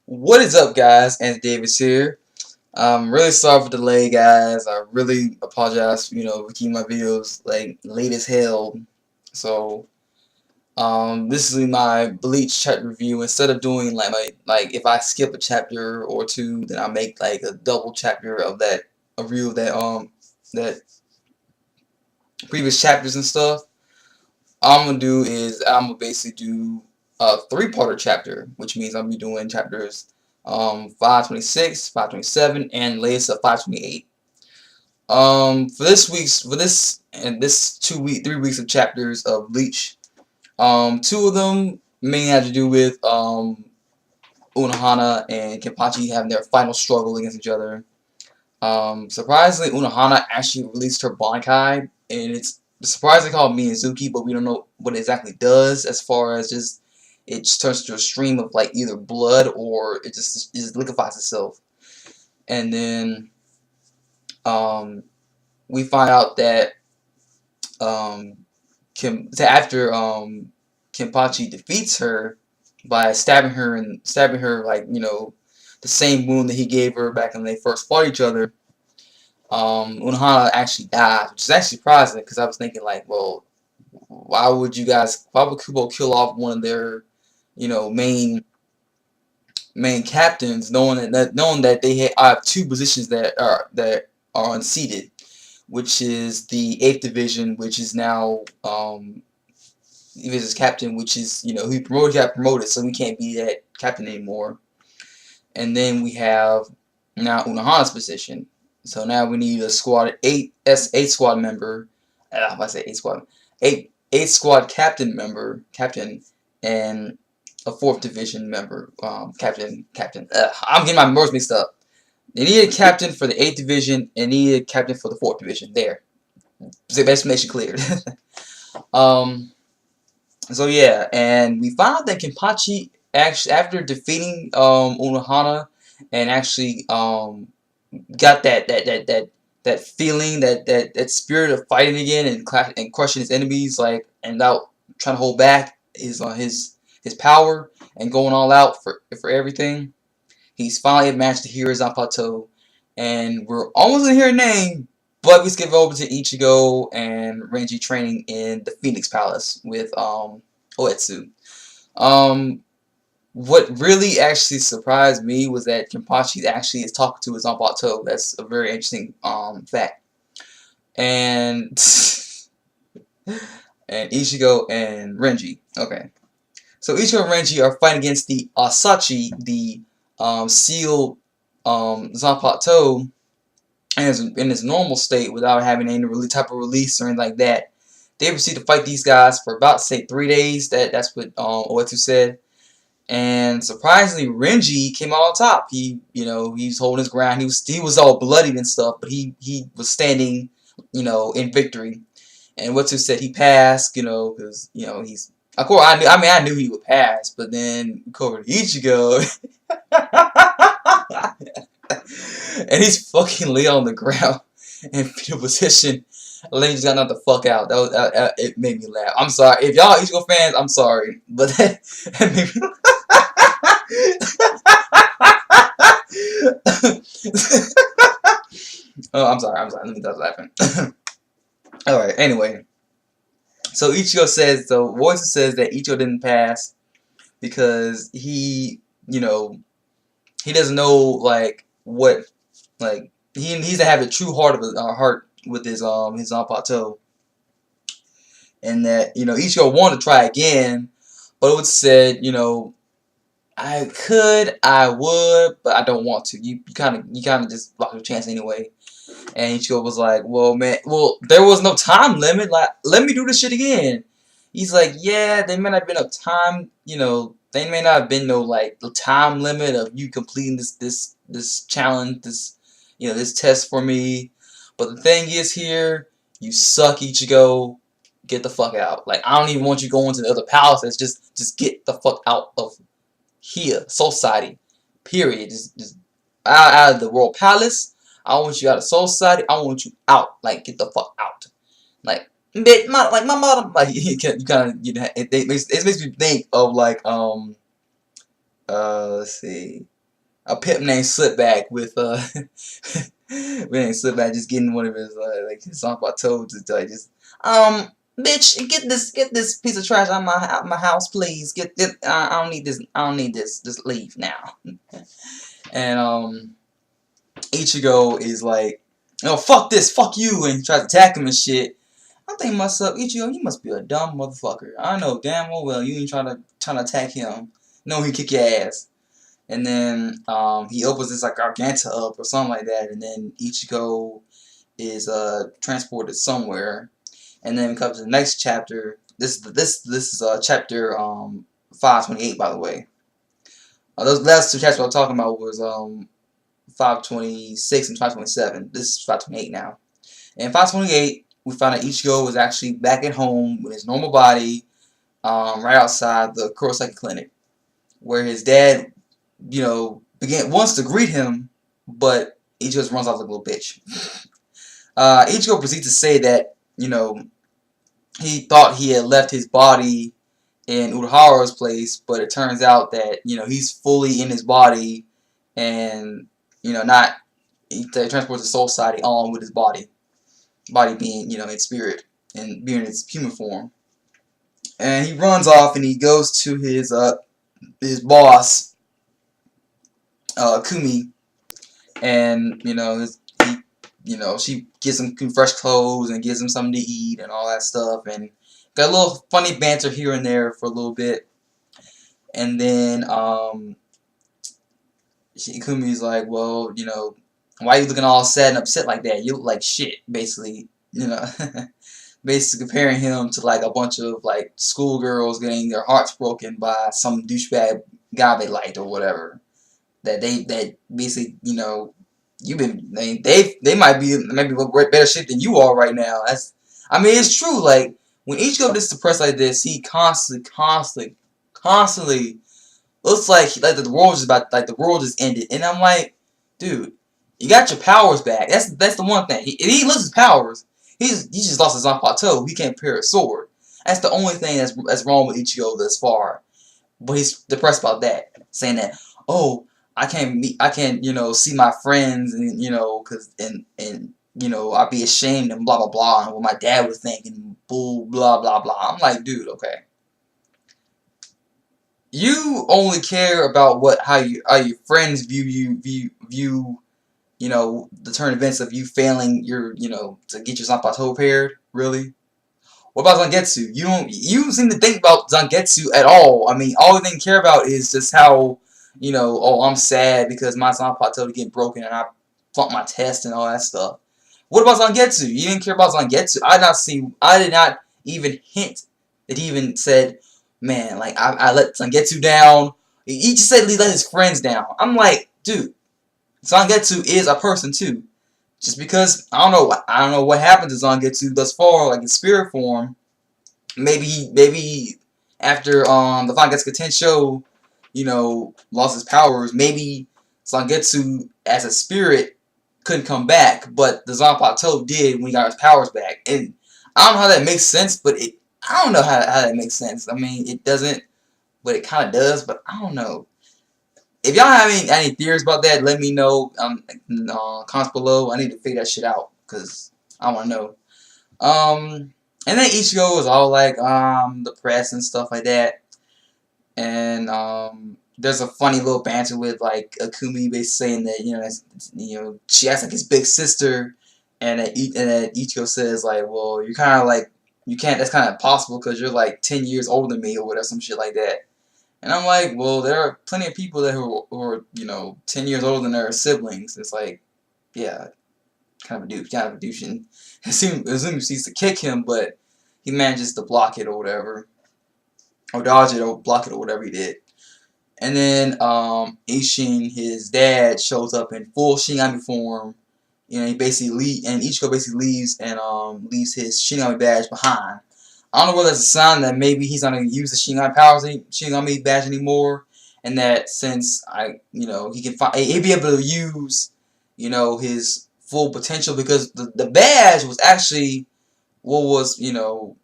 What is up, guys? And Davis here. I'm really sorry for the delay, guys. I really apologize, for keeping my videos like late as hell. So, this is my Bleach chapter review. Instead of doing like if I skip a chapter or two, then I make like a double chapter of that, a review of that previous chapters and stuff. All I'm gonna do is I'm gonna basically do a three-parter chapter, which means I'm gonna be doing chapters 526, 527, and latest of 528. For this 3 weeks of chapters of Bleach, two of them mainly had to do with Unohana and Kenpachi having their final struggle against each other. Surprisingly, Unohana actually released her Bankai, and it's surprisingly called Miyazuki, but we don't know what it exactly does as far as it just turns to a stream of like either blood or it just liquefies itself. And then we find out that after Kenpachi defeats her by stabbing her like the same wound that he gave her back when they first fought each other. Unohana actually dies, which is actually surprising because I was thinking like, well, why would Kubo kill off one of their, main captains, knowing that they have two positions that are unseated, which is the 8th division, which is now his captain, which is he got promoted, so he can't be that captain anymore. And then we have now Unohana's position. So now we need a squad eight squad member. I say 8 squad, eight squad captain, and a 4th division member. Captain. I'm getting my words mixed up. They need a captain for the 8th division and need a captain for the 4th division. There, so that makes it clear. So yeah, and we found that Kenpachi actually, after defeating Unohana and actually got that feeling, that spirit of fighting again and crushing his enemies, like, and without trying to hold back his power and going all out for everything. He's finally managed to hear his on plateau, and we're almost gonna hear a name, but we skip over to Ichigo and Renji training in the Phoenix Palace with Oetsu. What really actually surprised me was that Kenpachi actually is talking to his on plateau. That's a very interesting fact. And and Ichigo and Renji. Okay. So Ichigo and Renji are fighting against the Asachi, the sealed Zanpakuto, in his normal state without having any really type of release or anything like that. They proceed to fight these guys for about, say, 3 days. That's what Oetsu said. And surprisingly, Renji came out on top. He was holding his ground. He was all bloodied and stuff, but he was standing, in victory. And Oetsu said he passed, because he's, of course, I knew he would pass, but then covered Ichigo. And he's fucking laid on the ground in fetal position. Lane just got knocked the fuck out. It made me laugh. I'm sorry. If y'all Ichigo fans, I'm sorry. But that made me Oh, I'm sorry. Let me stop laughing. Alright, anyway. So Voice says that Ichigo didn't pass because he doesn't know like what he needs to have the true heart with his plateau, and that Ichigo wanted to try again, but it said I would, but I don't want to. You kind of just block your chance anyway. And Ichigo was like, well, man, there was no time limit. Like, let me do this shit again. He's like, yeah, there may not have been a time, there may not have been no like time limit of you completing this challenge, this test for me. But the thing is here, you suck, Ichigo. Get the fuck out. Like, I don't even want you going to the other palaces. Just get the fuck out of here. Soul Society. Period. Just out of the Royal Palace. I want you out of Soul Society. I want you out. Like, get the fuck out. Like my mother. Like, it makes me think of like let's see. a pimp named Slipback with named Slipback just getting one of his like his song about toads to like just bitch get this piece of trash out my house please get this I don't need this just leave now. And Ichigo is like, oh fuck this, fuck you, and he tries to attack him and shit. I'm thinking to myself, Ichigo, you must be a dumb motherfucker. I know damn well you ain't trying to attack him. No, he kick your ass. And then he opens this like Garganta up or something like that, and then Ichigo is transported somewhere. And then comes to the next chapter. This is chapter 528, by the way. Those last two chapters I was talking about was 526 and 527. This is 528 now. And 528, we found out Ichigo was actually back at home with his normal body, right outside the Kurosaki clinic, where his dad, you know, wants to greet him, but Ichigo just runs off like a little bitch. Ichigo proceeds to say that, you know, he thought he had left his body in Unohana's place, but it turns out that, you know, he's fully in his body, and, you know, he transports the soul society on with his body being, you know, in spirit and being in its human form. And he runs off and he goes to his boss, Kumi, and, you know, she gives him fresh clothes and gives him something to eat and all that stuff, and got a little funny banter here and there for a little bit. And then Kumi's like, well, you know, why are you looking all sad and upset like that? You look like shit, basically, you know. Basically comparing him to like a bunch of like schoolgirls getting their hearts broken by some douchebag guy they liked or whatever. That basically, you know, they might be better shape than you are right now. I mean, it's true. Like when Ichigo gets depressed like this, he constantly looks like the world is about, like the world just ended. And I'm like, dude, you got your powers back. That's the one thing. He loses his powers. He just lost his Zanpakuto. He can't prepare a sword. That's the only thing that's wrong with Ichigo thus far. But he's depressed about that, saying that, oh, I can't you know, see my friends, and you know, and you know, I'd be ashamed and blah blah blah, and what my dad would think and bull blah blah blah. I'm like, dude, okay. You only care about how your friends view you know, the turn events of you failing you know, to get your Zanpakuto repaired, really? What about Zangetsu? You don't seem to think about Zangetsu at all. I mean, all you think care about is just how, you know, oh, I'm sad because my Zanpakuto getting broken and I flunked my test and all that stuff. What about Zangetsu? You didn't care about Zangetsu. I did not even hint that he even said, man, like I let Zangetsu down. He just said he let his friends down. I'm like, dude, Zangetsu is a person too. Just because I don't know what happened to Zangetsu thus far, like in spirit form. Maybe after the Final Getsuga Tensho, you know, lost his powers. Maybe Zangetsu as a spirit couldn't come back, but the Zanpakuto did when he got his powers back. And I don't know how that makes sense, but I don't know how that makes sense. I mean, it doesn't, but it kind of does. But I don't know. If y'all have any theories about that, let me know. Comments below. I need to figure that shit out because I want to know. And then Ichigo was all like depressed and stuff like that. And there's a funny little banter with like Akumi basically saying that, you know, she acts like his big sister, and that Ichigo says like, well, you're kind of like, you can't. That's kind of impossible because you're like 10 years older than me or whatever, some shit like that. And I'm like, well, there are plenty of people that who are, you know, 10 years older than their siblings. It's like, yeah, kind of a douche. And Azumi sees to kick him, but he manages to block it or whatever, or dodge it or block it or whatever he did. And then Isshin, his dad, shows up in full Shinigami form. You know, and Ichigo basically leaves and leaves his Shinigami badge behind. I don't know whether that's a sign that maybe he's not going to use the Shinigami badge anymore, and that since you know, he'd be able to use, you know, his full potential, because the badge was actually what was, you know,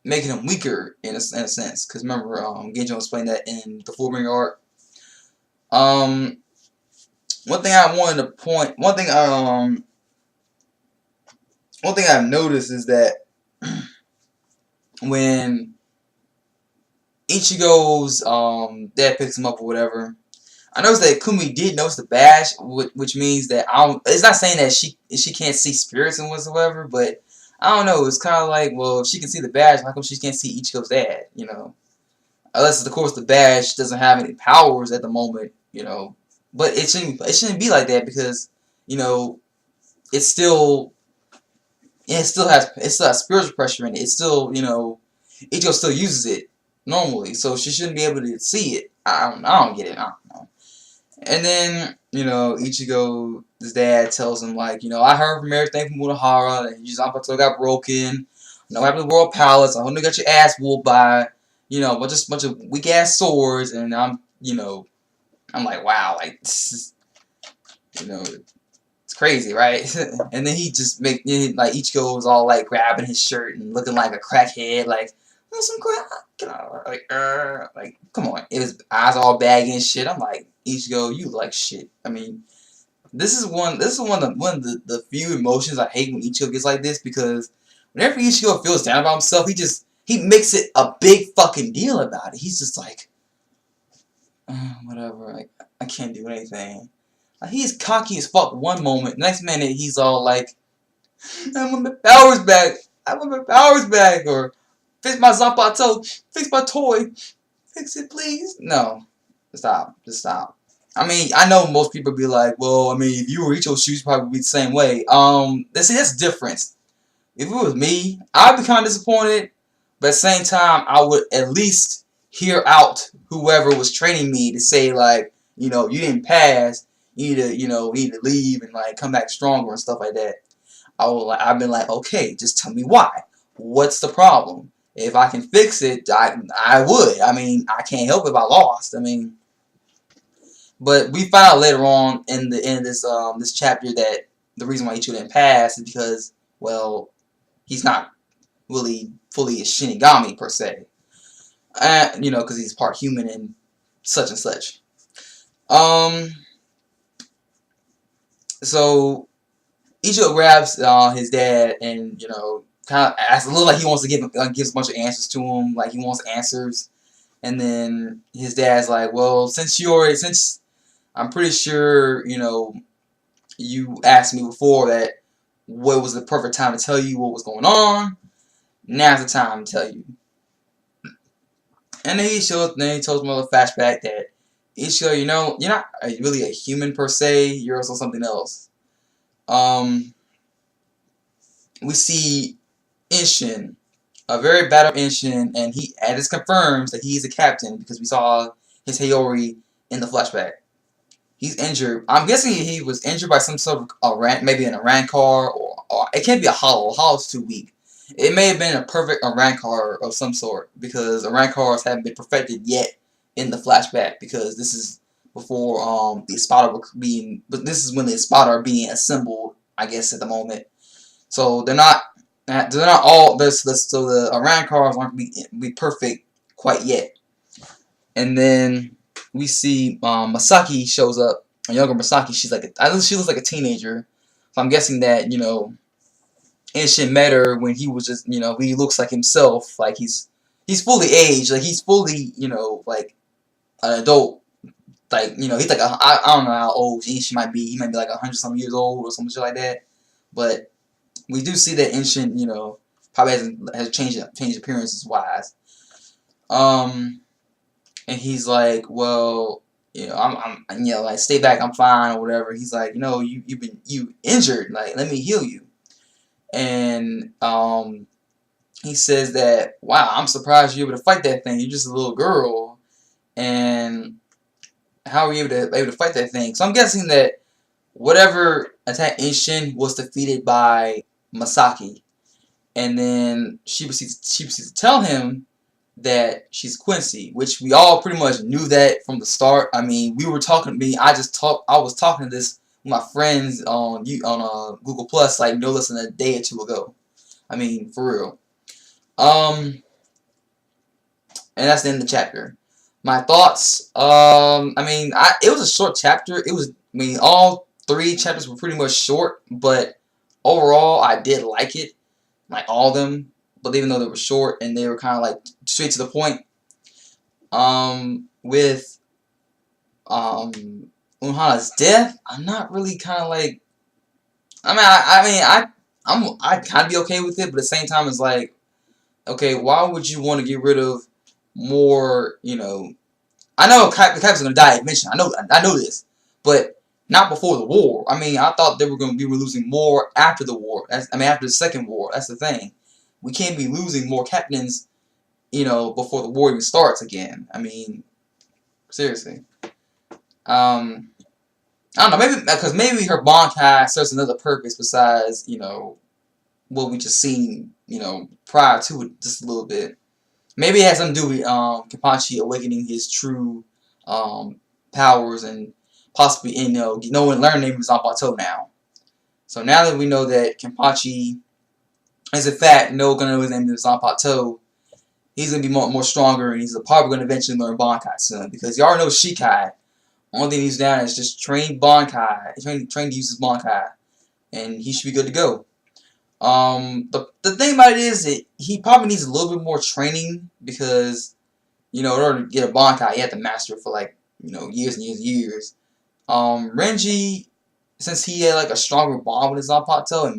making him weaker in a sense. Because remember, Genjo explained that in the Fullbringer arc. one thing I wanted to point, one thing I've noticed is that when Ichigo's dad picks him up or whatever, I noticed that Kumi did notice the badge, which means that it's not saying that she can't see spirits and whatsoever, but I don't know. It's kind of like, well, if she can see the badge, how come she can't see Ichigo's dad? You know, unless of course the badge doesn't have any powers at the moment. You know, but it shouldn't be like that because you know it's still it still has spiritual pressure in it. It's still Ichigo still uses it normally, so she shouldn't be able to see it. I don't get it. I don't know. And then, Ichigo's dad tells him, like, I heard from everything from Unohara, and you Zanpakuto got broken. No happened to the World Palace. I hope you got your ass whooped by, a bunch of weak ass swords. And I'm like, wow, like, it's crazy, right? And then he just like, Ichigo was all, like, grabbing his shirt and looking like a crackhead, like, some crap, like, come on. His eyes all baggy and shit. I'm like, Ichigo, you like shit. I mean, this is one of the few emotions I hate when Ichigo gets like this, because whenever Ichigo feels down about himself, he makes it a big fucking deal about it. He's just like, whatever, like, I can't do anything. Like, he's cocky as fuck one moment, next minute he's all like, I want my powers back. I want my powers back, or fix my Zanpakuto, fix my toy, fix it please. No, stop, just stop. I mean, I know most people be like, well, I mean, if you were Ichigo's shoes, probably be the same way. See, that's the difference. If it was me, I'd be kind of disappointed, but at the same time, I would at least hear out whoever was training me to say, like, you didn't pass, you need to leave and, like, come back stronger and stuff like that. I've been like, okay, just tell me why. What's the problem? If I can fix it, I would. I mean, I can't help if I lost. I mean, but we find out later on in this chapter that the reason why Ichigo didn't pass is because, well, he's not really fully a Shinigami per se, because he's part human and such and such. So Ichigo grabs his dad and kind of asks, a little like he wants to gives a bunch of answers to him, like he wants answers. And then his dad's like, well, since I'm pretty sure, you asked me before that what was the perfect time to tell you what was going on, now's the time to tell you. And then he tells me a flashback that Ichigo, you're not really a human per se, you're also something else. We see Isshin, a very battle Isshin, and this confirms that he's a captain because we saw his Hayori in the flashback. He's injured. I'm guessing he was injured by some sort of maybe an Arankar, or it can't be a Hollow. Hollow's too weak. It may have been a perfect Arankar of some sort, because Arankars haven't been perfected yet in the flashback, because this is before the Espada but this is when the Espada are being assembled, I guess, at the moment. So they're not all this. So the Arankars aren't be perfect quite yet. And then we see Masaki shows up. A younger Masaki. She looks like a teenager. So I'm guessing that Isshin met her when he was just he looks like himself. Like he's fully aged. Like he's fully like an adult. Like he's like I don't know how old Isshin might be. He might be like 100-something years old or something like that. But we do see that Isshin probably has changed appearances wise. And he's like, well, I'm like, stay back, I'm fine or whatever. He's like, you injured, like, let me heal you. And he says that, wow, I'm surprised you're able to fight that thing. You're just a little girl, and how are you able to fight that thing? So I'm guessing that whatever attacked Isshin was defeated by Masaki, and then she proceeds to tell him that she's Quincy, which we all pretty much knew that from the start. I mean, I was talking to this with my friends on Google Plus, like no less than a day or two ago. I mean, for real. And that's the end of the chapter. My thoughts. I mean, it was a short chapter. It was I mean, all 3 chapters were pretty much short, but overall, I did like it, like all of them. But even though they were short and they were kind of like straight to the point, with Unohana's death, I'm not really kind of like. I kind of be okay with it, but at the same time, it's like, okay, why would you want to get rid of more? I know the Captain's gonna die eventually. I know this, but not before the war. I mean, I thought they were gonna be losing more after the war. After the second war. That's the thing. We can't be losing more captains, before the war even starts again. I mean, seriously. I don't know. Maybe her Bankai serves another purpose besides what we just seen prior to it just a little bit. Maybe it has something to do with Kenpachi awakening his true powers and possibly learning the name of Zanpakuto now. So now that we know that Kenpachi is in fact gonna know his name is Zanpakuto, he's gonna be more stronger, and he's probably gonna eventually learn Bankai soon, because you already know Shikai. Only thing he's down is just train Bankai, train to use his Bankai, and he should be good to go. The thing about it is that he probably needs a little bit more training, because in order to get a Bankai, you have to master it for like years and years and years. Renji, since he had like a stronger bond with his Zanpakuto and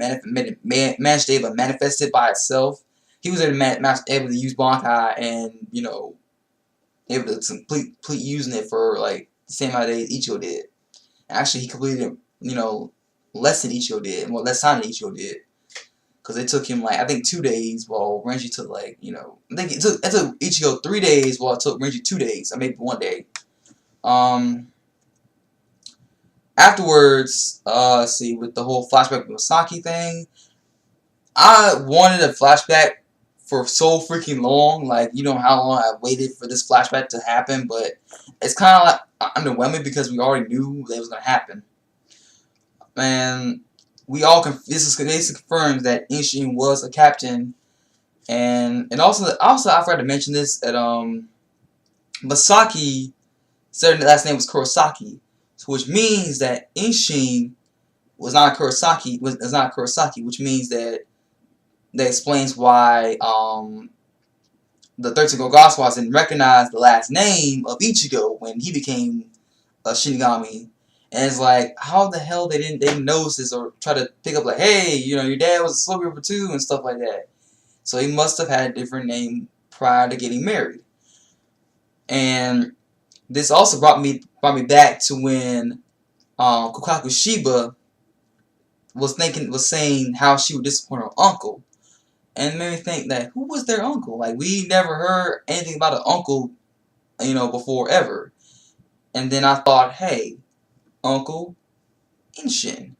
managed to able to manifest it by itself, he was able to use Bankai and able to complete using it for like the same amount of days Ichigo did. Actually, he completed less than Ichigo did, more less time than Ichigo did, because it took him like I think 2 days, while Renji took like I think it took Ichigo 3 days, while it took Renji 2 days, or maybe 1 day. Afterwards, let's see, with the whole flashback with Masaki thing, I wanted a flashback for so freaking long. Like, how long I waited for this flashback to happen, but it's kind of like underwhelming because we already knew that it was going to happen. And this confirms that Isshin was a captain, and also I forgot to mention this, that Masaki said the last name was Kurosaki, which means that Isshin was not Kurosaki, which means that explains why the 13 Gogaswas didn't recognize the last name of Ichigo when he became a Shinigami. And it's like, how the hell they didn't notice this or try to pick up like, hey, your dad was a Slow River too, and stuff like that. So he must have had a different name prior to getting married. And this also brought me back to when Kokaku Shiba was saying how she would disappoint her uncle. And it made me think that, who was their uncle? Like, we never heard anything about an uncle, before ever. And then I thought, hey, Uncle Isshin.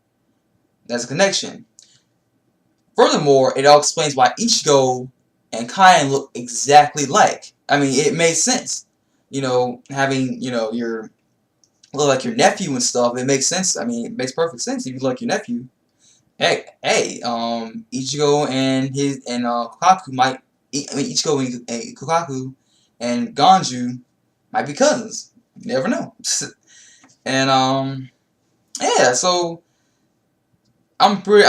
That's a connection. Furthermore, it all explains why Ichigo and Kaien look exactly alike. I mean, it made sense. Having, your look like your nephew and stuff, it makes sense. I mean, it makes perfect sense if you look like your nephew. Hey, Ichigo and Kokaku Ichigo and Kokaku and Ganju might be cousins. You never know. And yeah, so I'm pretty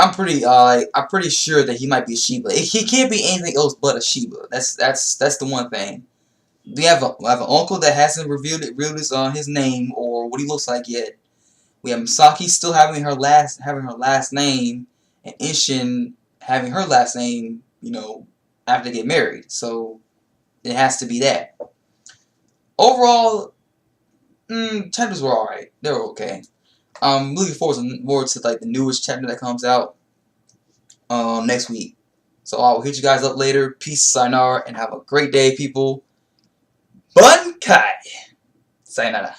sure that he might be a Shiba. He can't be anything else but a Shiba. That's the one thing. We have an uncle that hasn't revealed his name or what he looks like yet. We have Masaki still having her last name, and Isshin having her last name, after they get married. So it has to be that. Overall, chapters were alright. They were okay. I'm looking forward to like the newest chapter that comes out next week. So I will hit you guys up later. Peace, sayonara, and have a great day, people. Bunkai! Sayonara.